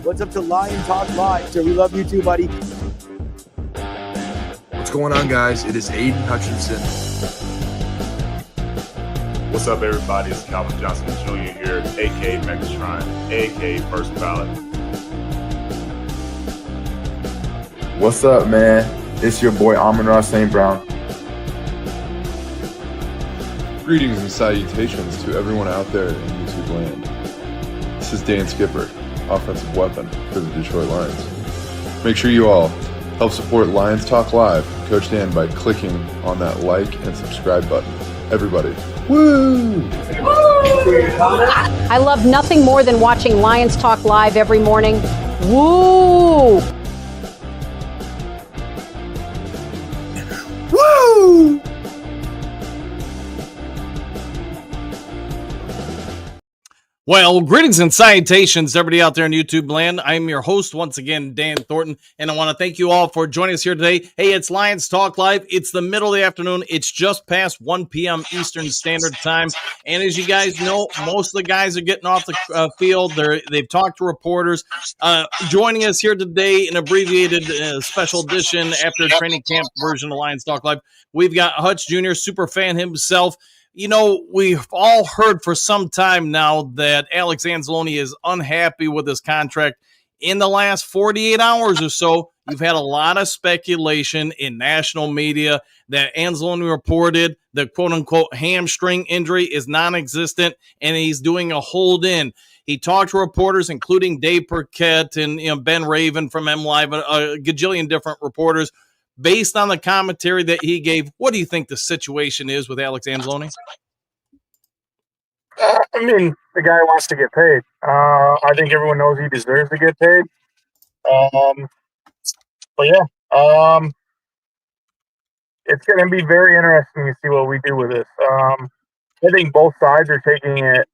What's up to Lion Talk Live? So we love you too, buddy. What's going on, guys? It is Aiden Hutchinson. What's up, everybody? It's Calvin Johnson Jr. here, a.k.a. Megatron, a.k.a. First Ballot. What's up, man? It's your boy Amon-Ra St. Brown. Greetings and salutations to everyone out there in YouTube land. This is Dan Skipper, offensive weapon for the Detroit Lions. Make sure you all help support Lions Talk Live, Coach Dan, by clicking on that like and subscribe button. Everybody, woo! I love nothing more than watching Lions Talk Live every morning. Woo! Woo! Well, greetings and salutations to everybody out there in YouTube land. I'm your host once again, Dan Thornton, and I want to thank you all for joining us here today. Hey, it's Lions Talk Live. It's the middle of the afternoon. It's just past 1 p.m. Eastern Standard Time, and as you guys know, most of the guys are getting off the field. They've talked to reporters. Joining us here today, an abbreviated special edition after training camp version of Lions Talk Live, we've got Hutch Jr., super fan himself. You know, we've all heard for some time now that Alex Anzalone is unhappy with his contract. In the last 48 hours or so, you've had a lot of speculation in national media that Anzalone reported the quote-unquote hamstring injury is non-existent and he's doing a hold-in. He talked to reporters, including Dave Burkett and Ben Raven from MLive, a gajillion different reporters. Based on the commentary that he gave, what do you think the situation is with Alex Anzalone? I mean, the guy wants to get paid. I think everyone knows he deserves to get paid. But yeah, it's going to be very interesting to see what we do with this. I think both sides are taking it.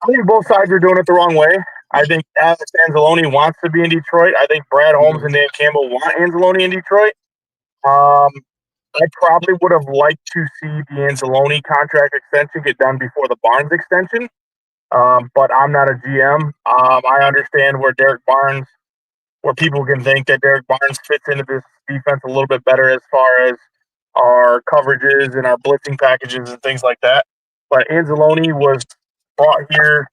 I think both sides are doing it the wrong way. I think Alex Anzalone wants to be in Detroit. I think Brad Holmes and Dan Campbell want Anzalone in Detroit. I probably would have liked to see the Anzalone contract extension get done before the Barnes extension, but I'm not a GM. I understand where people can think that Derek Barnes fits into this defense a little bit better as far as our coverages and our blitzing packages and things like that. But Anzalone was brought here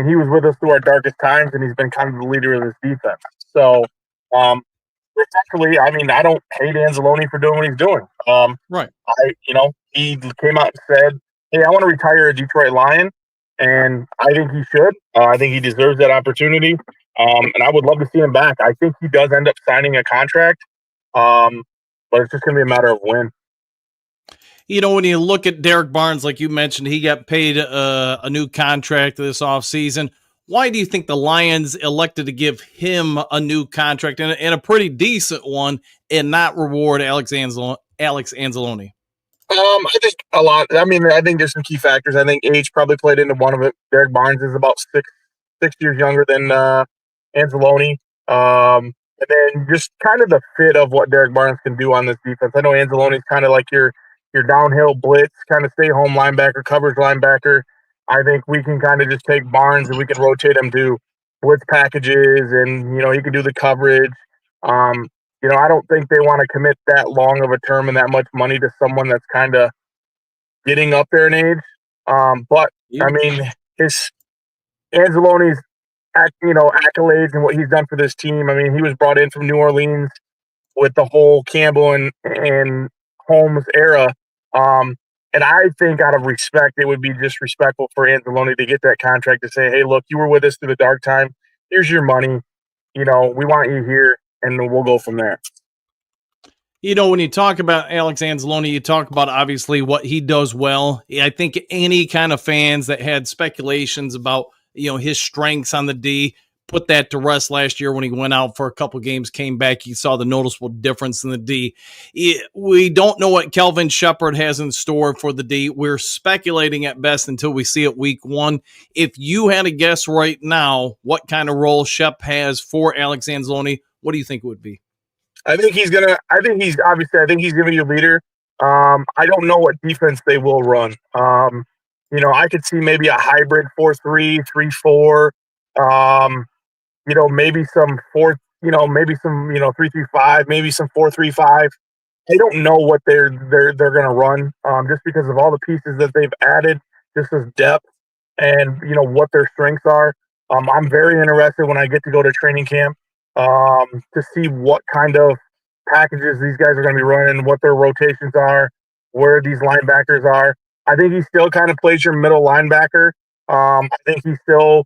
he was with us through our darkest times, and he's been kind of the leader of this defense. So, respectfully, I don't hate Anzalone for doing what he's doing. Right. He came out and said, "Hey, I want to retire a Detroit Lion," and I think he should. I think he deserves that opportunity, and I would love to see him back. I think he does end up signing a contract, but it's just going to be a matter of when. You know, when you look at Derek Barnes, like you mentioned, he got paid a new contract this offseason. Why do you think the Lions elected to give him a new contract and a pretty decent one and not reward Alex Anzalone? I think a lot. I think there's some key factors. I think age probably played into one of it. Derek Barnes is about six years younger than Anzalone. And then just kind of the fit of what Derek Barnes can do on this defense. I know Anzalone's kind of like your downhill blitz, kind of stay home linebacker, coverage linebacker. I think we can kind of just take Barnes and we can rotate him to blitz packages, and he can do the coverage. I don't think they want to commit that long of a term and that much money to someone that's kind of getting up there in age. But his Anzalone's accolades and what he's done for this team. He was brought in from New Orleans with the whole Campbell and Holmes era. And I think out of respect, it would be disrespectful for Anzalone to get that contract to say, "Hey, look, you were with us through the dark time. Here's your money. We want you here, and we'll go from there." When you talk about Alex Anzalone, you talk about obviously what he does well. I think any kind of fans that had speculations about, his strengths on the D, put that to rest last year when he went out for a couple games, came back. You saw the noticeable difference in the D. We don't know what Kelvin Shepard has in store for the D. We're speculating at best until we see it week one. If you had to guess right now what kind of role Shep has for Alex Anzalone, what do you think it would be? I think he's going to be a leader. I don't know what defense they will run. I could see maybe a hybrid 4-3, 3-4. Maybe some four, maybe some 3-3-5, maybe some 4-3-5. I don't know what they're going to run, just because of all the pieces that they've added, just as depth and what their strengths are. I'm very interested when I get to go to training camp, to see what kind of packages these guys are going to be running, what their rotations are, where these linebackers are. I think he still kind of plays your middle linebacker. I think he's still.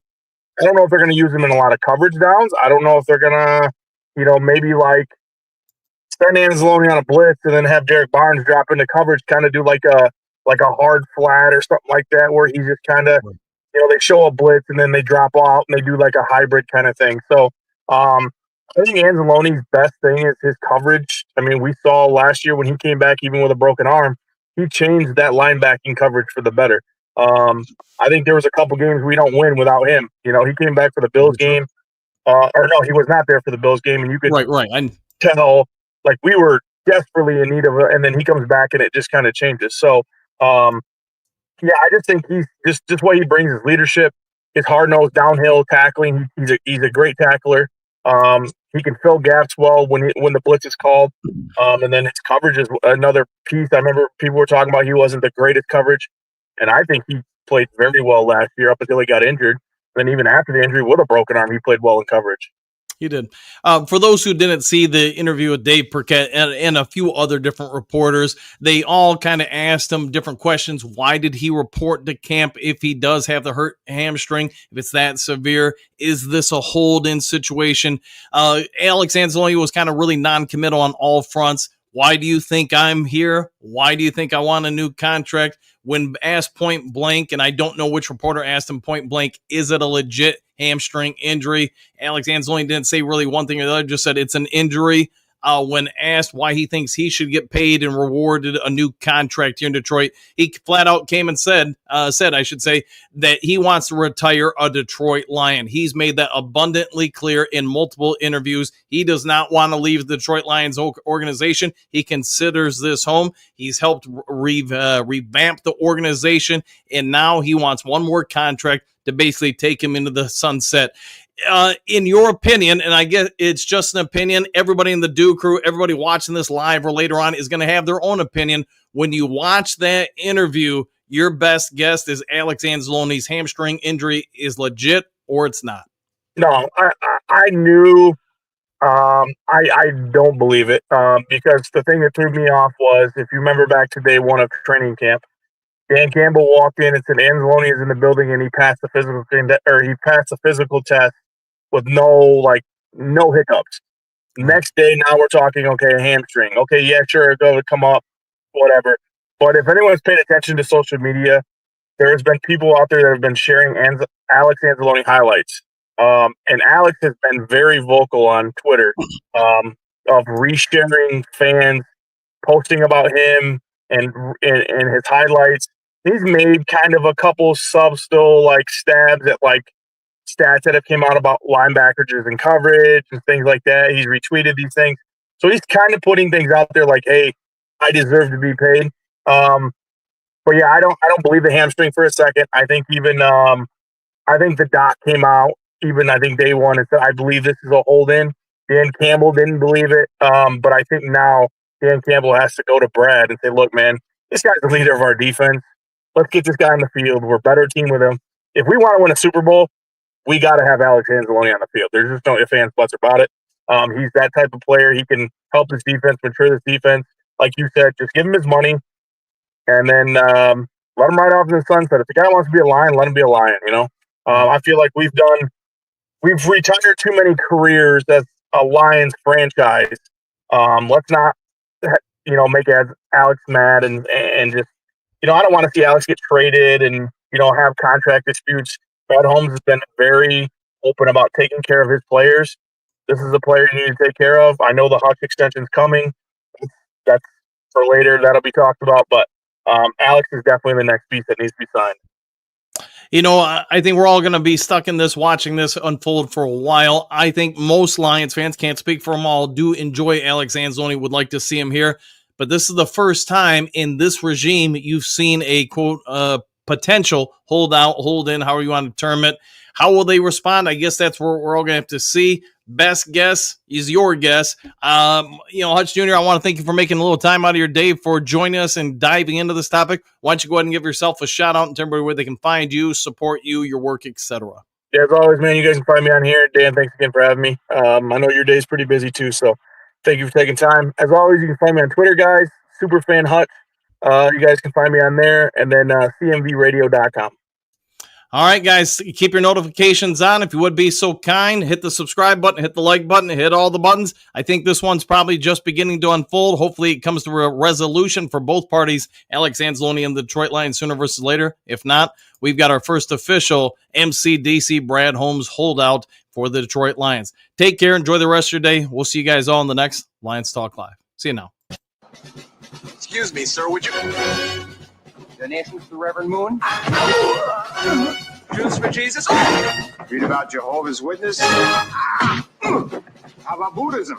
I don't know if they're going to use him in a lot of coverage downs. I don't know if they're going to, maybe like send Anzalone on a blitz and then have Derek Barnes drop into coverage, kind of do like a hard flat or something like that, where he's just kind of, they show a blitz and then they drop off and they do like a hybrid kind of thing. So I think Anzalone's best thing is his coverage. I mean, we saw last year when he came back, even with a broken arm, he changed that linebacking coverage for the better. I think there was a couple games we don't win without him. He came back for the Bills game, or no, he was not there for the Bills game, and you could tell like we were desperately in need of it, and then he comes back and it just kind of changes. So, yeah, I just think he's just what he brings, his leadership, his hard-nosed downhill tackling. He's a great tackler. He can fill gaps well when the blitz is called, and then his coverage is another piece. I remember people were talking about he wasn't the greatest coverage, and I think he played very well last year up until he got injured. Then even after the injury with a broken arm, he played well in coverage. He did. For those who didn't see the interview with Dave Burkett and a few other different reporters, they all kind of asked him different questions. Why did he report to camp if he does have the hurt hamstring? If it's that severe, is this a hold-in situation? Alex Anzalone was kind of really non-committal on all fronts. Why do you think I'm here? Why do you think I want a new contract? When asked point blank, and I don't know which reporter asked him point blank, is it a legit hamstring injury? Alex Anzalone didn't say really one thing or the other, just said it's an injury. When asked why he thinks he should get paid and rewarded a new contract here in Detroit, he flat out came and said that he wants to retire a Detroit Lion. He's made that abundantly clear in multiple interviews. He does not want to leave the Detroit Lions organization. He considers this home. He's helped revamp the organization, and now he wants one more contract to basically take him into the sunset. In your opinion, and I guess it's just an opinion, everybody in the Do Crew, everybody watching this live or later on is going to have their own opinion. When you watch that interview, your best guess is Alex Anzalone's hamstring injury is legit or it's not? No, I knew. I don't believe it, because the thing that threw me off was, if you remember back to day one of training camp, Dan Campbell walked in and said Anzalone is in the building, and he passed the physical test with no hiccups. Next day, now we're talking, okay, a hamstring. Okay, yeah, sure, go come up, whatever. But if anyone's paid attention to social media, there has been people out there that have been sharing Alex Anzalone highlights. And Alex has been very vocal on Twitter, of resharing fans, posting about him and his highlights. He's made kind of a couple subtle stabs at stats that have came out about linebackers and coverage and things like that. He's retweeted these things. So he's kind of putting things out there like, hey, I deserve to be paid. But yeah, I don't believe the hamstring for a second. I think even I think the doc came out I think day one and said, I believe this is a hold-in. Dan Campbell didn't believe it. But I think now Dan Campbell has to go to Brad and say, look, man, this guy's the leader of our defense. Let's get this guy on the field. We're a better team with him. If we want to win a Super Bowl, we got to have Alex Anzalone on the field. There's just no ifs, ands, buts about it. He's that type of player. He can help this defense, mature this defense. Like you said, just give him his money and then let him ride off in the sunset. If the guy wants to be a Lion, let him be a Lion, I feel like we've retired too many careers as a Lions franchise. Let's not, make Alex mad and just, I don't want to see Alex get traded and, have contract disputes. Brad Holmes has been very open about taking care of his players. This is a player you need to take care of. I know the Hutch extension's coming. That's for later. That'll be talked about. But Alex is definitely the next piece that needs to be signed. I think we're all going to be stuck in this, watching this unfold for a while. I think most Lions fans, can't speak for them all, do enjoy Alex Anzalone, would like to see him here. But this is the first time in this regime you've seen a, quote, potential holdout, hold in, however you want to term it. How will they respond? I guess that's where we're all going to have to see. Best guess is your guess. Hutch Jr., I want to thank you for making a little time out of your day for joining us and diving into this topic. Why don't you go ahead and give yourself a shout out and tell everybody where they can find you, support you, your work, etc. Yeah, as always, man, you guys can find me on here. Dan, thanks again for having me. I know your day's pretty busy too, so thank you for taking time. As always, you can find me on Twitter, guys. Superfan Hutch. You guys can find me on there, and then cmvradio.com. All right, guys, keep your notifications on. If you would be so kind, hit the subscribe button, hit the like button, hit all the buttons. I think this one's probably just beginning to unfold. Hopefully it comes to a resolution for both parties, Alex Anzalone and the Detroit Lions, sooner versus later. If not, we've got our first official MCDC Brad Holmes holdout for the Detroit Lions. Take care. Enjoy the rest of your day. We'll see you guys all in the next Lions Talk Live. See you now. Excuse me, sir, would you... Donations to Reverend Moon? Jews for Jesus? Read about Jehovah's Witness? How about Buddhism?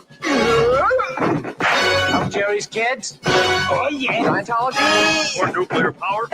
Of Jerry's kids? Oh, yeah. Scientology? Or nuclear power?